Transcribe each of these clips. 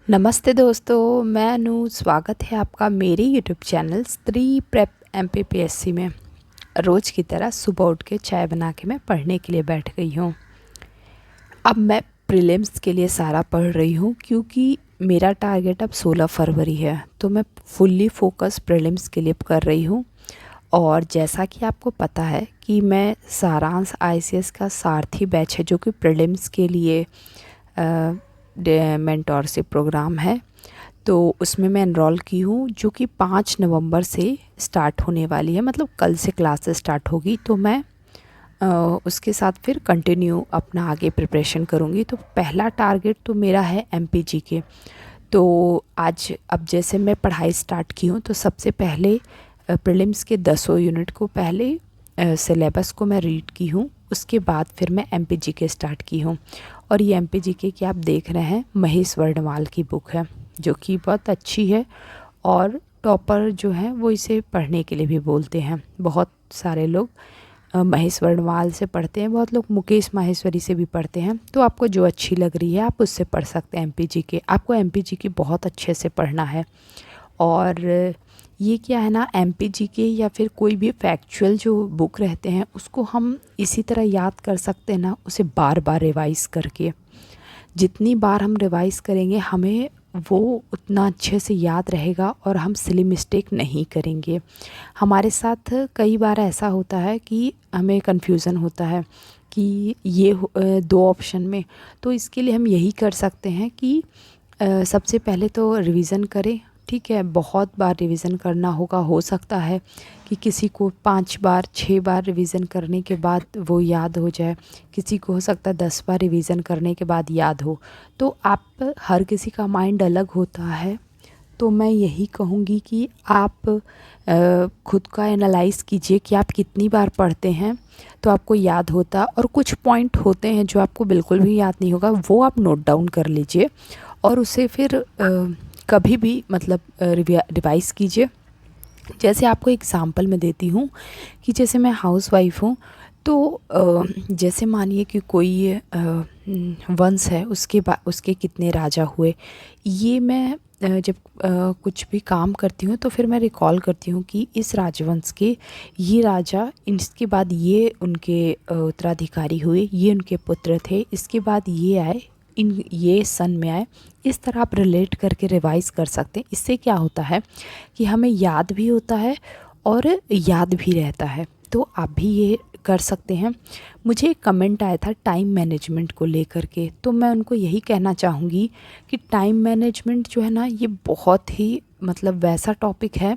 नमस्ते दोस्तों, मैं अनु। स्वागत है आपका मेरे यूट्यूब चैनल स्त्री प्रेप एमपीपीएससी में। रोज़ की तरह सुबह उठ के चाय बना के मैं पढ़ने के लिए बैठ गई हूँ। अब मैं प्रीलिम्स के लिए सारा पढ़ रही हूँ क्योंकि मेरा टारगेट अब 16 फरवरी है, तो मैं फुल्ली फोकस प्रीलिम्स के लिए कर रही हूँ। और जैसा कि आपको पता है कि मैं सारांश आईसीएस का सारथी बैच है जो कि प्रीलिम्स के लिए मेंटोरशिप प्रोग्राम है, तो उसमें मैं एनरोल की हूँ जो कि 5 नवंबर से स्टार्ट होने वाली है। मतलब कल से क्लासेस स्टार्ट होगी, तो मैं उसके साथ फिर कंटिन्यू अपना आगे प्रिपरेशन करूँगी। तो पहला टारगेट तो मेरा है एमपीजी के। तो आज अब जैसे मैं पढ़ाई स्टार्ट की हूँ, तो सबसे पहले प्रीलिम्स के 10 यूनिट को पहले सिलेबस को मैं रीड की हूँ। उसके बाद फिर मैं एमपीजी के स्टार्ट की हूँ। और ये एमपीजी के आप देख रहे हैं, महेश वर्णवाल की बुक है जो कि बहुत अच्छी है। और टॉपर जो हैं वो इसे पढ़ने के लिए भी बोलते हैं। बहुत सारे लोग महेश वर्णवाल से पढ़ते हैं, बहुत लोग मुकेश माहेश्वरी से भी पढ़ते हैं। तो आपको जो अच्छी लग रही है आप उससे पढ़ सकते हैं एमपीजी के। आपको एमपीजी के बहुत अच्छे से पढ़ना है। और ये क्या है ना, एमपीजी के या फिर कोई भी फैक्चुअल जो बुक रहते हैं उसको हम इसी तरह याद कर सकते हैं ना, उसे बार बार रिवाइज़ करके। जितनी बार हम रिवाइज़ करेंगे हमें वो उतना अच्छे से याद रहेगा और हम सिली मिस्टेक नहीं करेंगे। हमारे साथ कई बार ऐसा होता है कि हमें कन्फ्यूज़न होता है कि ये दो ऑप्शन में, तो इसके लिए हम यही कर सकते हैं कि सबसे पहले तो रिवीज़न करें। ठीक है, बहुत बार रिवीज़न करना होगा। हो सकता है कि किसी को 5 बार 6 बार रिवीज़न करने के बाद वो याद हो जाए, किसी को हो सकता है 10 बार रिवीज़न करने के बाद याद हो। तो आप हर किसी का माइंड अलग होता है, तो मैं यही कहूँगी कि आप खुद का एनालाइज़ कीजिए कि आप कितनी बार पढ़ते हैं तो आपको याद होता। और कुछ पॉइंट होते हैं जो आपको बिल्कुल भी याद नहीं होगा, वो आप नोट डाउन कर लीजिए और उसे फिर कभी भी मतलब रिवाइज़ कीजिए। जैसे आपको एग्ज़ाम्पल मैं देती हूँ कि जैसे मैं हाउसवाइफ हूँ, तो जैसे मानिए कि कोई वंश है, उसके कितने राजा हुए, ये मैं जब कुछ भी काम करती हूँ तो फिर मैं रिकॉल करती हूँ कि इस राजवंश के ये राजा, इसके बाद ये उनके उत्तराधिकारी हुए, ये उनके पुत्र थे, इसके बाद ये आए, इन ये सन में आए। इस तरह आप रिलेट करके रिवाइज़ कर सकते हैं। इससे क्या होता है कि हमें याद भी होता है और याद भी रहता है। तो आप भी ये कर सकते हैं। मुझे एक कमेंट आया था टाइम मैनेजमेंट को लेकर के, तो मैं उनको यही कहना चाहूँगी कि टाइम मैनेजमेंट जो है ना, ये बहुत ही मतलब वैसा टॉपिक है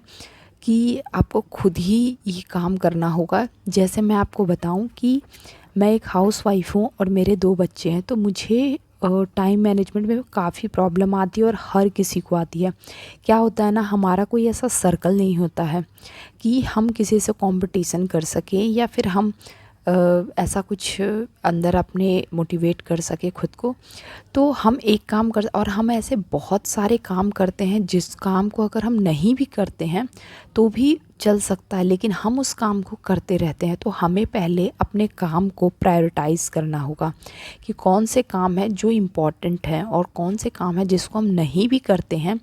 कि आपको खुद ही ये काम करना होगा। जैसे मैं आपको बताऊं कि मैं एक हाउसवाइफ हूँ और मेरे 2 बच्चे हैं, तो मुझे टाइम मैनेजमेंट में काफ़ी प्रॉब्लम आती है और हर किसी को आती है। क्या होता है ना, हमारा कोई ऐसा सर्कल नहीं होता है कि हम किसी से कंपटीशन कर सकें या फिर हम ऐसा कुछ अंदर अपने मोटिवेट कर सके खुद को। तो हम एक काम कर, और हम ऐसे बहुत सारे काम करते हैं जिस काम को अगर हम नहीं भी करते हैं तो भी चल सकता है, लेकिन हम उस काम को करते रहते हैं। तो हमें पहले अपने काम को प्रायोरिटाइज़ करना होगा कि कौन से काम है जो इम्पोर्टेंट है और कौन से काम है जिसको हम नहीं भी करते हैं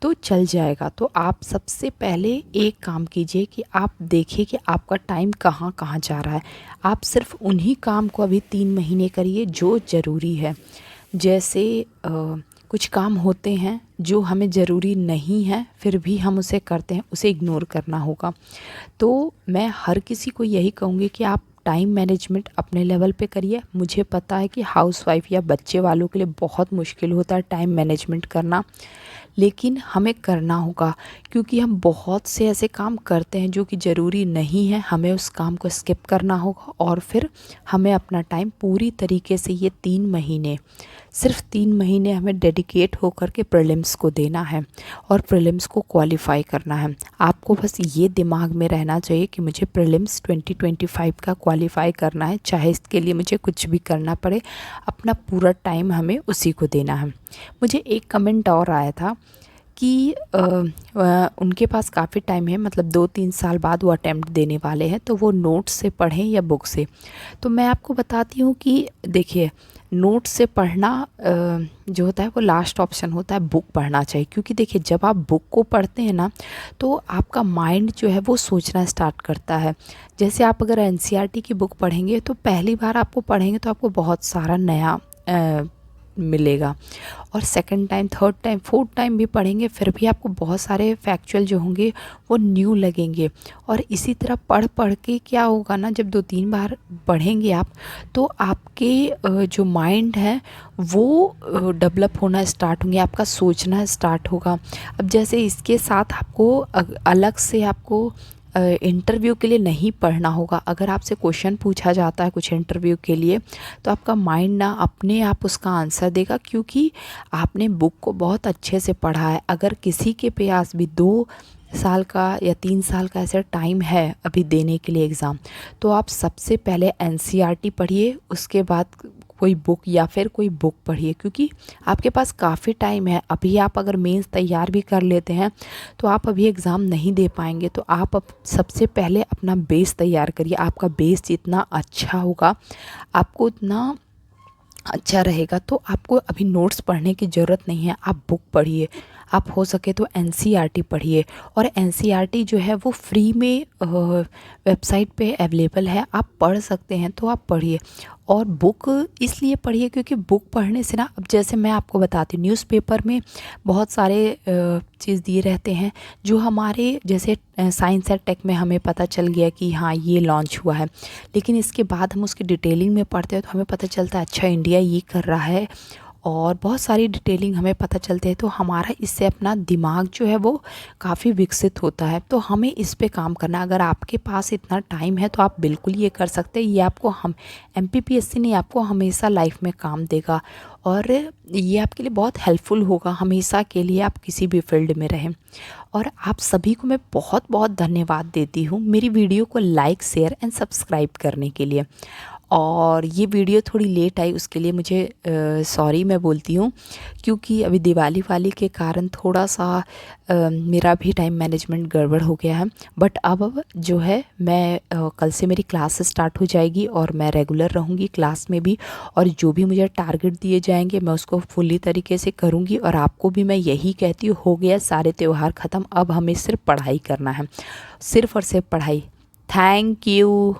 तो चल जाएगा। तो आप सबसे पहले एक काम कीजिए कि आप देखिए कि आपका टाइम कहाँ कहाँ जा रहा है। आप सिर्फ उन्हीं काम को अभी 3 महीने करिए जो ज़रूरी है। जैसे कुछ काम होते हैं जो हमें ज़रूरी नहीं है फिर भी हम उसे करते हैं, उसे इग्नोर करना होगा। तो मैं हर किसी को यही कहूँगी कि आप टाइम मैनेजमेंट अपने लेवल पे करिए। मुझे पता है कि हाउसवाइफ या बच्चे वालों के लिए बहुत मुश्किल होता है टाइम मैनेजमेंट करना, लेकिन हमें करना होगा क्योंकि हम बहुत से ऐसे काम करते हैं जो कि ज़रूरी नहीं है। हमें उस काम को स्किप करना होगा और फिर हमें अपना टाइम पूरी तरीके से ये 3 महीने, सिर्फ 3 महीने हमें डेडिकेट होकर के प्रीलिम्स को देना है और प्रीलिम्स को क्वालिफाई करना है। आपको बस ये दिमाग में रहना चाहिए कि मुझे प्रीलिम्स 2025 का क्वालिफाई करना है, चाहे इसके लिए मुझे कुछ भी करना पड़े। अपना पूरा टाइम हमें उसी को देना है। मुझे एक कमेंट और आया था कि उनके पास काफ़ी टाइम है, मतलब 2-3 साल बाद वो अटेम्प्ट देने वाले हैं, तो वो नोट्स से पढ़ें या बुक से। तो मैं आपको बताती हूँ कि देखिए, नोट से पढ़ना जो होता है वो लास्ट ऑप्शन होता है, बुक पढ़ना चाहिए। क्योंकि देखिए जब आप बुक को पढ़ते हैं ना तो आपका माइंड जो है वो सोचना स्टार्ट करता है। जैसे आप अगर एनसीईआरटी की बुक पढ़ेंगे तो पहली बार आपको पढ़ेंगे तो आपको बहुत सारा नया मिलेगा, और second time, third time, fourth time भी पढ़ेंगे फिर भी आपको बहुत सारे फैक्चुअल जो होंगे वो न्यू लगेंगे। और इसी तरह पढ़ पढ़ के क्या होगा ना, जब 2-3 बार पढ़ेंगे आप तो आपके जो माइंड है वो डेवलप होना स्टार्ट होंगे, आपका सोचना स्टार्ट होगा। अब जैसे इसके साथ आपको अलग से आपको इंटरव्यू के लिए नहीं पढ़ना होगा। अगर आपसे क्वेश्चन पूछा जाता है कुछ इंटरव्यू के लिए तो आपका माइंड ना अपने आप उसका आंसर देगा, क्योंकि आपने बुक को बहुत अच्छे से पढ़ा है। अगर किसी के पास भी 2 साल का या 3 साल का ऐसा टाइम है अभी देने के लिए एग्ज़ाम, तो आप सबसे पहले एनसीईआरटी पढ़िए, उसके बाद कोई बुक या फिर कोई बुक पढ़िए, क्योंकि आपके पास काफ़ी टाइम है। अभी आप अगर मेंस तैयार भी कर लेते हैं तो आप अभी एग्ज़ाम नहीं दे पाएंगे। तो आप सबसे पहले अपना बेस तैयार करिए। आपका बेस जितना अच्छा होगा आपको उतना अच्छा रहेगा। तो आपको अभी नोट्स पढ़ने की ज़रूरत नहीं है, आप बुक पढ़िए। आप हो सके तो एनसीईआरटी पढ़िए, और एनसीईआरटी जो है वो फ्री में वेबसाइट पे अवेलेबल है, आप पढ़ सकते हैं तो आप पढ़िए। और बुक इसलिए पढ़िए क्योंकि बुक पढ़ने से ना, अब जैसे मैं आपको बताती हूँ, न्यूज़पेपर में बहुत सारे चीज़ दिए रहते हैं जो हमारे जैसे साइंस एंड टेक में हमें पता चल गया कि हाँ ये लॉन्च हुआ है, लेकिन इसके बाद हम उसकी डिटेलिंग में पढ़ते हैं तो हमें पता चलता है अच्छा इंडिया ये कर रहा है, और बहुत सारी डिटेलिंग हमें पता चलती है। तो हमारा इससे अपना दिमाग जो है वो काफ़ी विकसित होता है। तो हमें इस पे काम करना है। अगर आपके पास इतना टाइम है तो आप बिल्कुल ये कर सकते हैं। ये आपको हम एमपीपीएससी नहीं, आपको हमेशा लाइफ में काम देगा, और ये आपके लिए बहुत हेल्पफुल होगा हमेशा के लिए, आप किसी भी फील्ड में रहें। और आप सभी को मैं बहुत बहुत धन्यवाद देती हूँ मेरी वीडियो को लाइक, शेयर एंड सब्सक्राइब करने के लिए। और ये वीडियो थोड़ी लेट आई उसके लिए मुझे सॉरी मैं बोलती हूँ, क्योंकि अभी दिवाली वाली के कारण थोड़ा सा मेरा भी टाइम मैनेजमेंट गड़बड़ हो गया है। बट अब जो है मैं कल से मेरी क्लास स्टार्ट हो जाएगी और मैं रेगुलर रहूँगी क्लास में भी, और जो भी मुझे टारगेट दिए जाएंगे मैं उसको फुल्ली तरीके से करूँगी। और आपको भी मैं यही कहती हूँ, हो गया सारे त्यौहार ख़त्म, अब हमें सिर्फ पढ़ाई करना है, सिर्फ़ और सिर्फ पढ़ाई। Thank you.